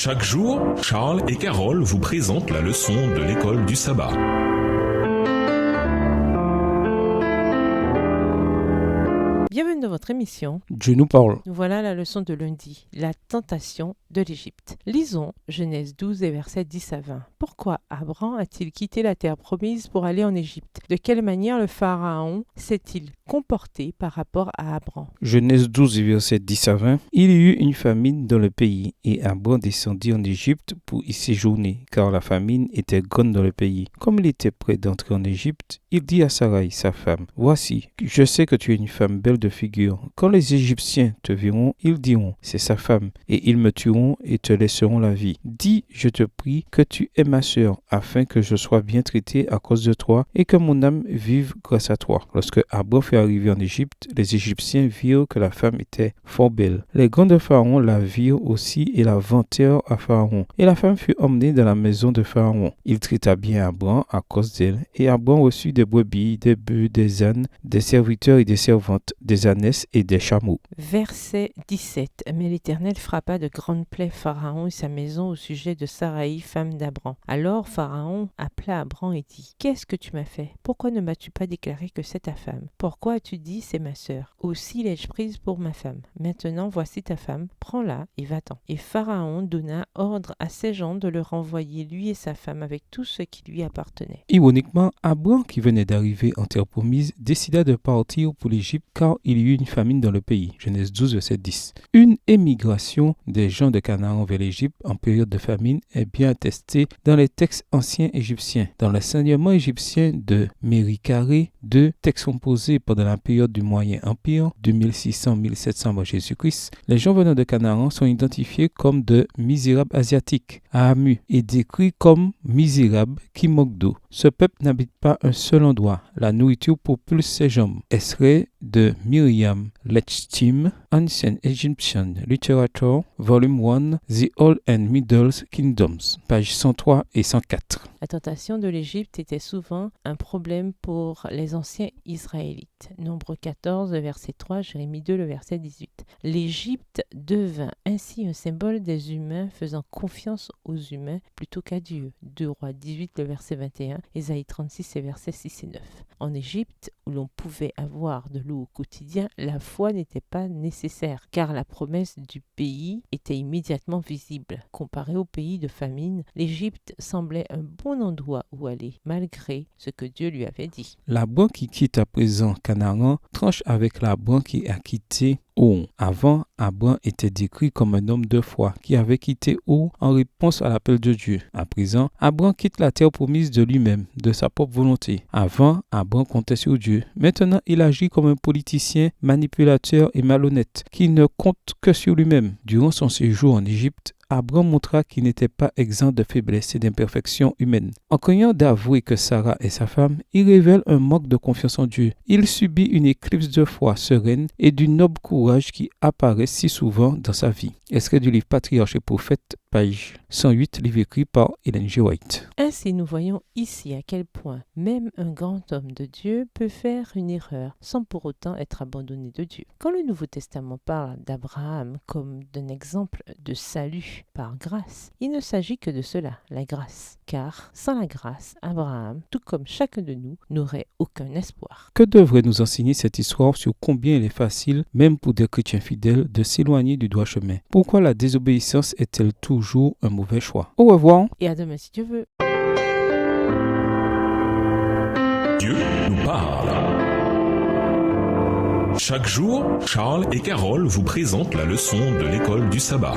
Chaque jour, Charles et Carole vous présentent la leçon de l'école du sabbat. Bienvenue dans votre émission. Dieu nous parle. Nous voilà à la leçon de lundi, la tentation de l'Égypte. Lisons Genèse 12 et versets 10 à 20. Pourquoi Abraham a-t-il quitté la terre promise pour aller en Égypte? De quelle manière le Pharaon s'est-il comporté par rapport à Abraham? Genèse 12 et versets 10 à 20. Il y eut une famine dans le pays, et Abraham descendit en Égypte pour y séjourner, car la famine était grande dans le pays. Comme il était prêt d'entrer en Égypte, il dit à Sarai, sa femme, « Voici, je sais que tu es une femme belle de figure. Quand les Égyptiens te verront, ils diront, c'est sa femme, et ils me tueront et te laisseront la vie. Dis, je te prie, que tu es ma sœur, afin que je sois bien traité à cause de toi, et que mon âme vive grâce à toi. » Lorsque Abraham fut arrivé en Égypte, les Égyptiens virent que la femme était fort belle. Les grands de Pharaon la virent aussi et la vantèrent à Pharaon. Et la femme fut emmenée dans la maison de Pharaon. Il traita bien Abraham à cause d'elle, et Abraham reçut des brebis, des bœufs, des ânes, des serviteurs et des servantes, des ânesses et des chameaux. Verset 17. Mais l'Éternel frappa de grandes plaies Pharaon et sa maison au sujet de Sarai, femme d'Abraham. Alors Pharaon appela Abraham et dit, « Qu'est-ce que tu m'as fait? Pourquoi ne m'as-tu pas déclaré que c'est ta femme? Pourquoi as-tu dit, c'est ma sœur? Aussi l'ai-je prise pour ma femme. Maintenant voici ta femme, prends-la et va-t'en. » Et Pharaon donna ordre à ses gens de le renvoyer, lui et sa femme, avec tout ce qui lui appartenait. Ironiquement, Abraham, qui venait d'arriver en terre promise, décida de partir pour l'Égypte car il y eut une famine dans le pays. Genèse 12, verset 10. Une émigration des gens de Canaan vers l'Égypte en période de famine est bien attestée dans les textes anciens égyptiens. Dans l'enseignement égyptien de Méricaré, deux textes composés pendant la période du Moyen Empire, 2600-1700 avant Jésus-Christ, les gens venant de Canaan sont identifiés comme de misérables asiatiques, Ahamu, et décrits comme misérables qui manquent d'eau. Ce peuple n'habite pas un seul endroit. La nourriture propulse ses jambes. Extrait de Miriam Lechtim, Ancient Egyptian Literature, Volume 1, The Old and Middle Kingdoms, pages 103 et 104. La tentation de l'Égypte était souvent un problème pour les anciens Israélites. Nombre 14, verset 3, Jérémie 2, le verset 18. L'Égypte devint ainsi un symbole des humains faisant confiance aux humains plutôt qu'à Dieu. 2 Rois 18, le verset 21, Ésaïe 36, versets 6 et 9. En Égypte, où l'on pouvait avoir de l'eau au quotidien, la foi n'était pas nécessaire, car la promesse du pays était immédiatement visible. Comparé au pays de famine, l'Égypte semblait un bon endroit où aller, malgré ce que Dieu lui avait dit. L'Abraham qui quitte à présent Canaan tranche avec l'Abraham qui a quitté Our. Avant, Abraham était décrit comme un homme de foi qui avait quitté Our en réponse à l'appel de Dieu. À présent, Abraham quitte la terre promise de lui-même, de sa propre volonté. Avant, Abraham comptait sur Dieu. Maintenant, il agit comme un politicien manipulateur et malhonnête qui ne compte que sur lui-même. Durant son séjour en Égypte, Abraham montra qu'il n'était pas exempt de faiblesses et d'imperfections humaines. En craignant d'avouer que Sarah est sa femme, il révèle un manque de confiance en Dieu. Il subit une éclipse de foi sereine et du noble courage qui apparaît si souvent dans sa vie. Extrait du livre Patriarches et Prophètes, page 108, livre écrit par Ellen G. White. Ainsi, nous voyons ici à quel point même un grand homme de Dieu peut faire une erreur sans pour autant être abandonné de Dieu. Quand le Nouveau Testament parle d'Abraham comme d'un exemple de salut par grâce, il ne s'agit que de cela, la grâce. Car sans la grâce, Abraham, tout comme chacun de nous, n'aurait aucun espoir. Que devrait nous enseigner cette histoire sur combien il est facile, même pour des chrétiens fidèles, de s'éloigner du droit chemin? Pourquoi la désobéissance est-elle toujours un mauvais choix? Au revoir. Et à demain si Dieu veut. Dieu nous parle. Chaque jour, Charles et Carole vous présentent la leçon de l'école du sabbat.